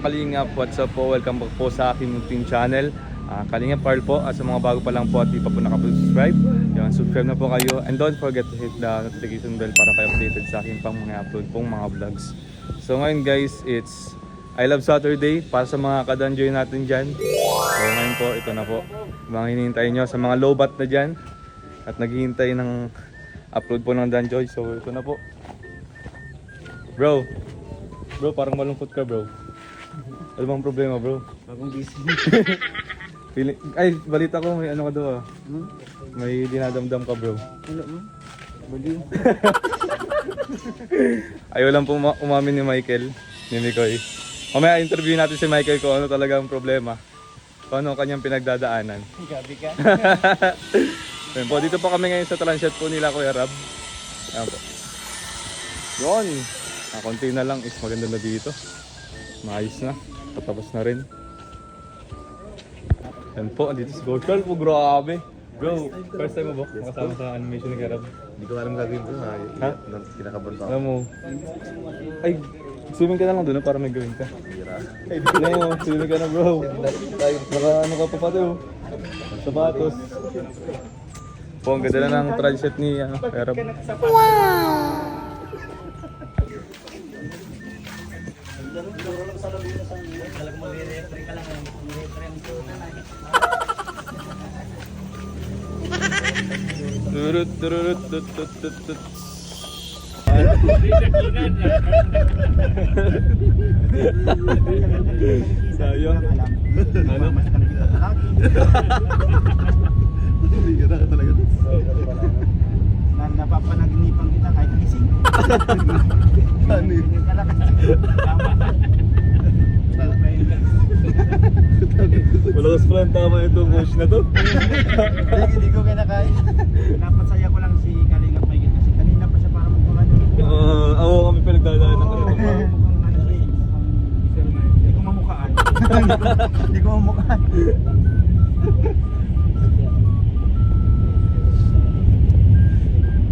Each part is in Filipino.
mga kalingap, what's up po? Welcome back po sa aking munting channel, Kalingap Carl po. At sa mga bago pa lang po at di pa po nakapag-subscribe, yun, subscribe na po kayo. And don't forget to hit the notification bell para kayo updated sa aking pang mga upload pong mga vlogs. So ngayon guys, it's I Love Saturday para sa mga kadanjoy natin dyan. So ngayon po, ito na po mga hinihintay nyo sa mga low bat na dyan at naghihintay ng upload po ng Danjoy. So ito na po. Bro, parang malungkot ka bro. Ano bang problema bro? Bagong busy. Ay, balita ko may ano ka daw ah. May dinadamdam ka bro. Ano mo? Baliw. Ayaw lang po umamin ni Michael, ni Mikoy. Mamaya interview natin si Michael kung ano talaga ang problema. Kung ano ang kanyang pinagdadaanan. Gabi ka. Ayan po, dito po kami ngayon sa transit po nila Kuya Rab. Ayan po. Yun. Konti na lang is maganda na dito. Maayos na. Patapos na rin. Ayan po, dito si Goshal po. Grabe. Bro, first time mo ba makasama sa animation ni Kuya Rab? Hindi ko alam gagawin bro. Ha? Kinakabahan ako. Alam mo, ay, swimming ka na lang doon para may gawin ka. Ay, no, swimming ka na bro. Naka ano ka pa pati oh. Sapatos. Po, ang ganda na ng transit ni Kuya Rab. Turut turut tut tut tut tut. Sayang. Ano? Hindi ka na talaga. Napapanaginipan kita kahit gising. Ano yun? Hindi ka lang kasi. Malakas pala ang tama itong coach na to. Hindi ko kinakain. Napasaya ko lang si Kalingap Mike kasi kanina pa siya para magpakano. Ako kami pinagdadaan ng Mukhang ano siya eh. Hindi ko mamukhaan. Hindi ko mamukhaan.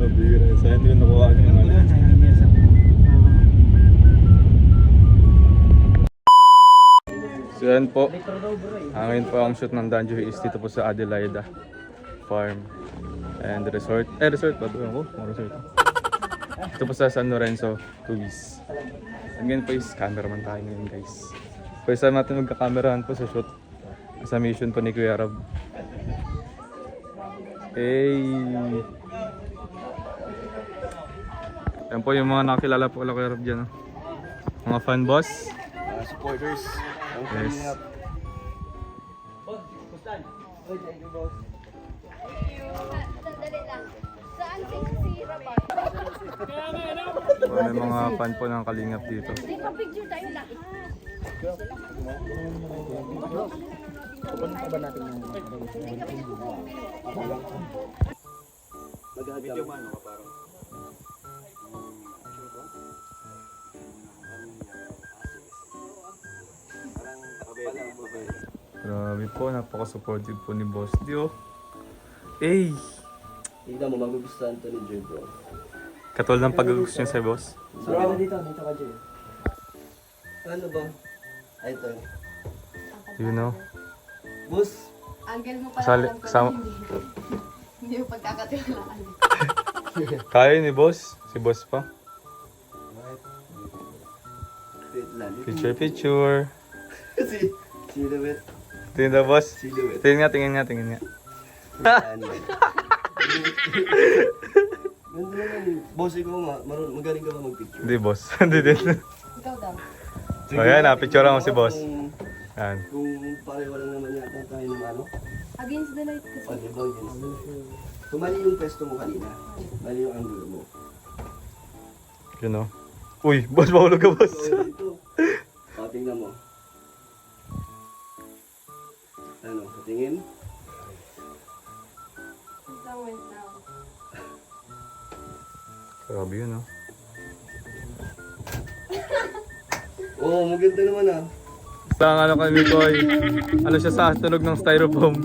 Mabira. Sayang hindi na nakuha niyo ng ano. So yan po. Ngayon po ang shoot ng Danjoy is dito po sa Adelaida Farm and Resort. Resort ba? Doon ako? Resort. Ito po sa San Lorenzo, Tuwis. And ngayon po is cameraman tayo ngayon guys. First time natin magkakamerahan po sa shoot. Sa mission po ni Kuya Rab. Hey! Yan po yung mga nakilala po kala Kuya Rab dyan. Mga fan boss. Supporters. Yes. Sandali lang. Saan si Rabat? May mga fan po ng Kalingap dito. Hindi pa picture tayo lahat. Video man ako parang. Grabe po, napaka-supportive po ni Boss Dio. Hey! Tignan mo, magugustuhan to ni Joy bro. Katulad ng pag-gusto niya sa boss. Bro, dito ka Joy. Ano ba? Ay, ito. You know? Boss, Angle mo pala. Kasali, alam ko kasama. na Hindi mo pagkakatiwalaan. Kaya ni boss. Si boss pa. wait lang. Picture. Si Silhouette. Tingin na boss. Silhouette. Tingin nga. Ano? Ganda naman. Boss, ikaw nga. Magaling ka ba mag-picture? Hindi boss. Hindi din. Ikaw daw. O yan, picture mo si boss. Yan. Kung pareho lang naman yata tayo ng ano. Against the light kasi. O, diba? Kung mali yung pwesto mo kanina. Mali yung angulo mo. You know? Uy, boss, mahulog ka boss. So, dito. Tingnan mo. Ano, tingin? Ito went now. Grabe yun oh. Oo, maganda naman ah. Basta ang ano kay Mikoy, ano siya sa tunog ng styrofoam.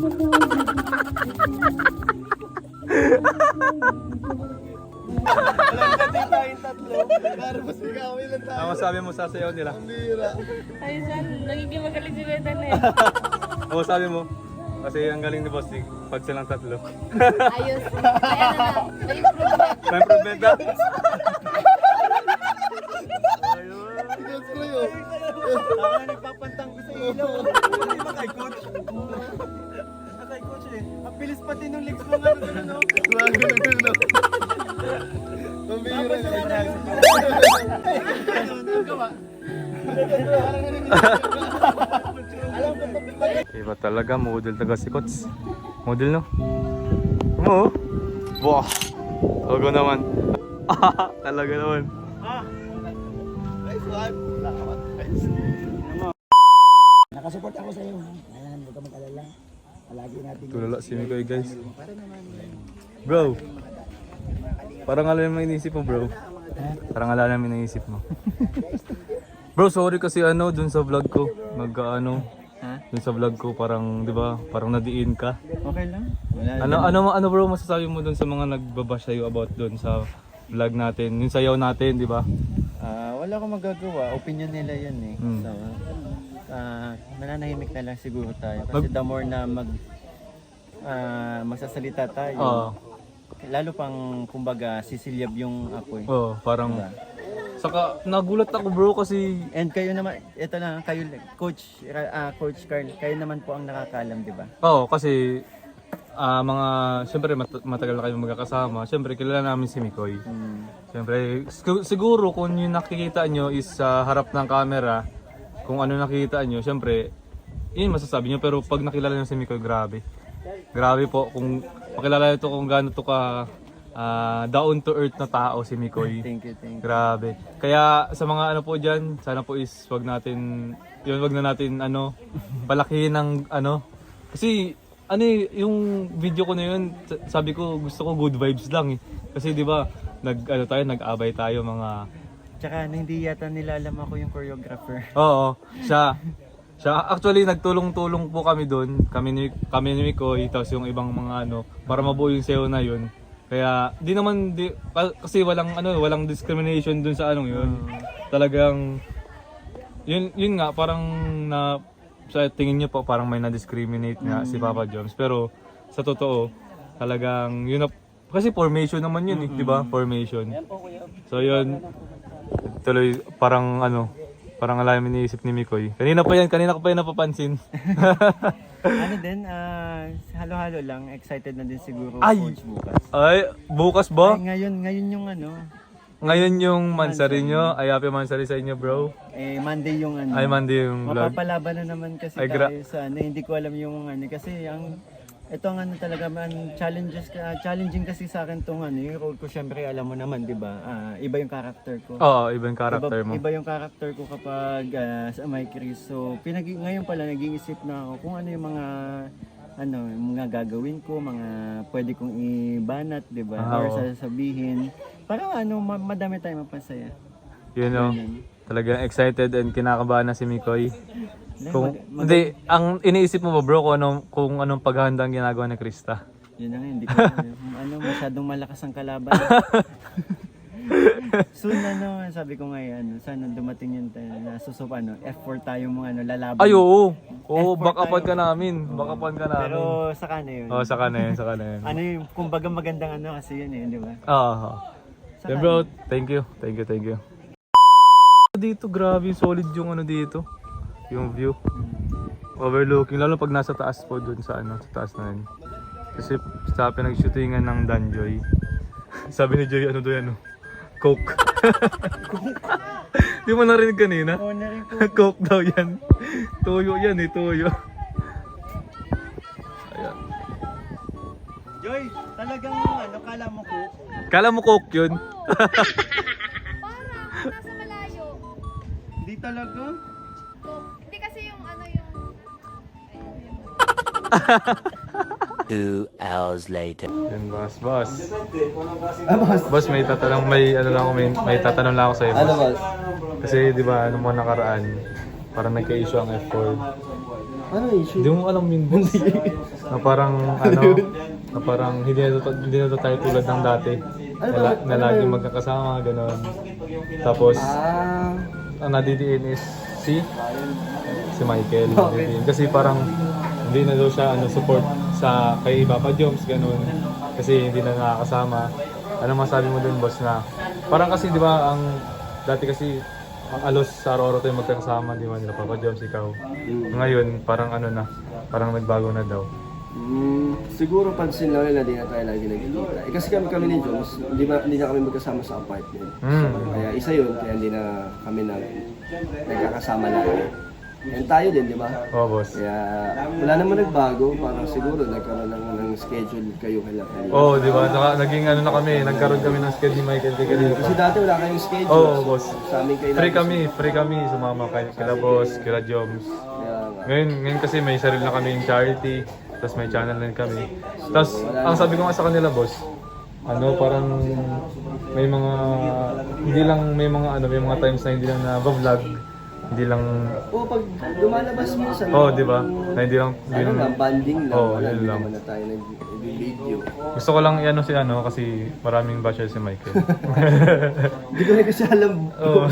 Walang dati tayong tatlo. Para mas bigawin lang tayo. Ano sabi mo sa sayaw nila? Ang bira. Ay, saan? Nagiging magaling si Betan eh. Ano sabi mo? Kasi ang galing ni Boss Dig, pag silang tatlo. Ayos. Kaya na lang. May improvement. May improvement na? Yes, bro yun. Ako na nagpapantang ko sa ilaw. Hindi ba kay coach? Kay coach eh. Ang bilis pati nung legs mo nga gano'n, no? Grabe na gano'n. Ang bira yun. Iba talaga, model taga si Kots. Model no? Mo? Wah! Ogo naman. Talaga naman. Nice one. Salamat. Nakasupport ako sa iyo. Ayan, huwag ka mag-alala. Palagi natin. Tulala si Mikoy guys. Bro! Parang alam mo inisip mo bro. Parang alam mo inisip mo. Bro, sorry kasi ano dun sa vlog ko. Dun sa vlog ko parang, 'di ba? Parang nadiin ka. Okay lang. Wala. Ano bro masasabi mo dun sa mga nagbabash sa'yo about dun sa vlog natin, yung sayaw natin, 'di ba? Wala akong magagawa. Opinion nila yun eh. Hmm. So, mananahimik na lang siguro tayo. Kasi the more na magsasalita tayo, Oo. lalo pang kumbaga sisilyab yung apoy. Oh, parang Diba? saka nagulat ako bro kasi And kayo naman, ito lang, kayo, Coach Carl, kayo naman po ang nakakaalam, di ba? kasi siyempre matagal na kayo magkakasama. Siyempre kilala namin si Mikoy. Siyempre siguro kung yung nakikita nyo is sa harap ng camera, kung ano nakikita nyo, siyempre yun masasabi nyo. Pero pag nakilala nyo si Mikoy, grabe. Grabe po, kung makilala nyo to kung gaano to ka down to earth na tao si Mikoy. Thank you. Grabe. Kaya sa mga ano po diyan, sana po is wag na natin palakihin ng kasi yung video ko na yun, sabi ko gusto ko good vibes lang eh. Kasi 'di ba, nag-abay tayo mga Tsaka hindi yata nila alam ako yung choreographer. Oo, siya actually nagtulong-tulong po kami doon. Kami ni Mikoy, tapos yung ibang mga para mabuo yung sayo na yun. Kaya kasi walang discrimination dun sa yun. Talagang yun nga parang sa tingin niyo po parang may na-discriminate nga si Papa Joms, pero sa totoo talagang yun kasi formation naman yun eh, 'di ba? Formation. So yun tuloy parang alam iniisip ni Mikoy. Kanina ko pa yan napapansin. Halo-halo lang, excited na din siguro Ay! Coach bukas. Ay, bukas ba? Ay, ngayon yung Ngayon yung mansari nyo. Ay, happy mansari sa inyo, bro. Monday yung Ay, Monday yung vlog. Mapapalaban na naman kasi Ay, tayo sa hindi ko alam yung kasi ito ang talaga challenging kasi sa akin tong yung role ko, syempre alam mo naman, 'di ba? Iba yung character ko. Oo, iba yung character mo. Iba yung character ko kapag sa My Chris. So, ngayon pala nag-iisip na ako kung ano yung mga gagawin ko, mga pwede kong ibanat, 'di ba? Or sasabihin para madami tayong mapasaya. Talagang excited and kinakabahan na si Mikoy. Hindi, ang iniisip mo ba bro kung anong paghahanda ang ginagawa ni Krista? Yun na nga, hindi ko masyadong malakas ang kalaban. Soon sabi ko ngayon, sana dumating yun tayo na F4 tayo mga lalaban. Ay oo, back F4 upan ka tayo. namin. Back upan ka namin. Pero saka na yun. Saka na yun. yung kumbaga magandang kasi yun di ba? Oo. Yeah, bro, thank you. Dito, grabe, solid yung dito. Yung view. Overlooking, lalo pag nasa taas po dun sa taas na yun. Kasi sa pinag-shootingan ng Danjoy. Sabi ni Joy, Coke. Di mo narinig kanina? Oo, narinig ko. Coke daw yan. Tuyo yan tuyo. Ayan. Joy, talagang kala mo ko? Kala mo Coke yun? Parang nasa malayo. Hindi talaga. Hindi kasi yung 2 hours later. Yan, boss. Boss, may tatanong lang ako sa iyo, boss. Ano boss? Kasi 'di ba mo nakaraan, parang nagka-issue ang F4. Ano issue? Hindi mo alam yun, boss. Na parang hindi na to tayo tulad ng dati. Ano ba? na laging magkakasama, gano'n. Tapos, Ah, ang nadidiin is si Michael. Nadidiin. Kasi parang hindi na daw siya support sa kay Papa Joms, ganun. Kasi hindi na nakakasama. Ano masabi mo dun, boss, na parang kasi di ba ang dati kasi ang alos sa araw-araw tayo magkakasama, di ba, nila Papa Joms, ikaw. Ngayon, parang parang nagbago na daw. siguro pansin lang nila di na tayo lagi nagkikita. Kasi kami ni Jones, hindi na kami magkasama sa apartment. Kaya isa yun, kaya hindi na kami nagkakasama lagi. And tayo din, di ba? Oo, boss. Kaya wala naman nagbago, parang siguro nagkaroon ng schedule kayo kailangan. Oo, di ba? Naging na kami, nagkaroon kami ng schedule ni Michael kay kanina Kasi pa. dati wala kayong schedule. Oo, boss. Sa amin kayo Free kami, sumama kila boss, kila Joms. Kaya nga. Ngayon kasi may sarili na kami yung charity, tapos may channel din kami. Tapos, ang sabi ko nga sa kanila, boss, parang may mga, hindi lang may mga times na hindi lang na-vlog, hindi lang, Pag lumalabas minsan, di ba? Na hindi lang, banding lang, Oo, wala, yun hindi lang. naman na tayo nag-video. Gusto ko lang kasi maraming basher si Michael. Hindi ko na kasi alam Oo.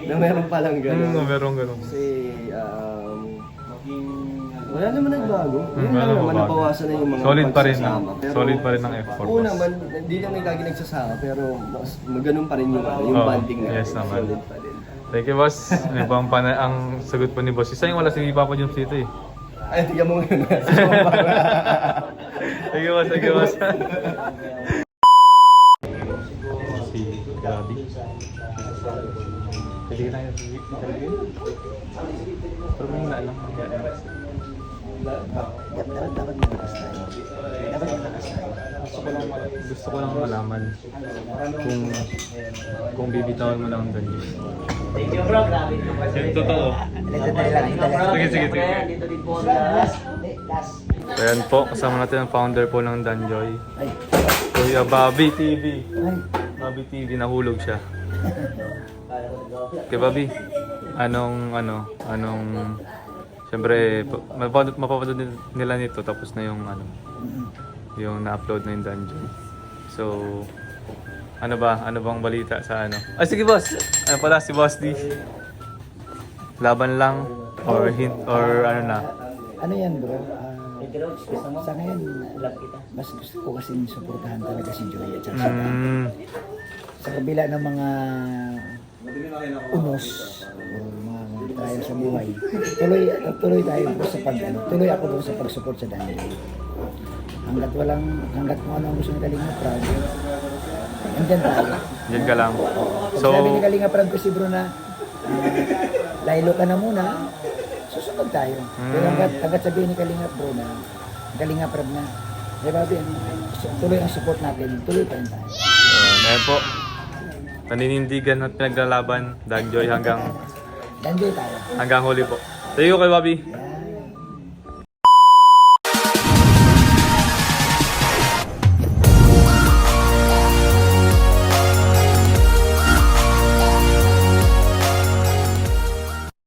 na meron palang gano'n. Meron ganun. Kasi, wala naman nagbago. Yun wala lang naman, nagbago. nabawasan na yung mga Solid pa rin, pagsasama. Pero, solid pa rin ang effort, Oo boss. naman, hindi lang lagi nagsasama, pero ganun pa rin yung Oo, banding natin. yes naman. Solid pa rin. Thank you, boss. Ang sagot po ni boss. Isa yung wala si Papa Joms dito eh. Ay, tignan mo ngayon. Thank you, boss. Thank you, boss. Si Gabi. Pwede ka tayo italagay? Pero may naalang gusto ko lang malaman kung bibitawan mo lang ang danyo. Thank you bro, grabe. Totoo. Sige, sige, sige. Ayan po, kasama natin ang founder po ng Danjoy. Kuya Bobby TV. Bobby TV, nahulog siya. Kay Bobby, siyempre, mapapanood nila nito tapos na yung yung na-upload na yung Danjoy. So, ano bang balita sa Ay, sige boss! Ano pala si Boss D? Laban lang? Or hint? Or na? Ano yan bro? Sa ngayon, mas gusto ko kasi suportahan talaga si Joy at saka sa kabila ng mga unos o mga tayo sa buhay, tuloy tayo po sa tuloy ako doon sa pag-support sa Danjoy. Hanggat kung ano ang gusto ng Kalinga Prab, andyan tayo. Diyan ka lang. So, sabi ni Kalinga Prab kasi bro na laylo ka na muna, susunod tayo. Pero hanggat sabihin ni Kalinga bro na Kalinga Prab na, diba tuloy ang support natin, tuloy pa rin tayo. Ngayon po, naninindigan at pinaglalaban, Danjoy hanggang Danjoy tayo. huli po. Thank you kay Bobby. Yan.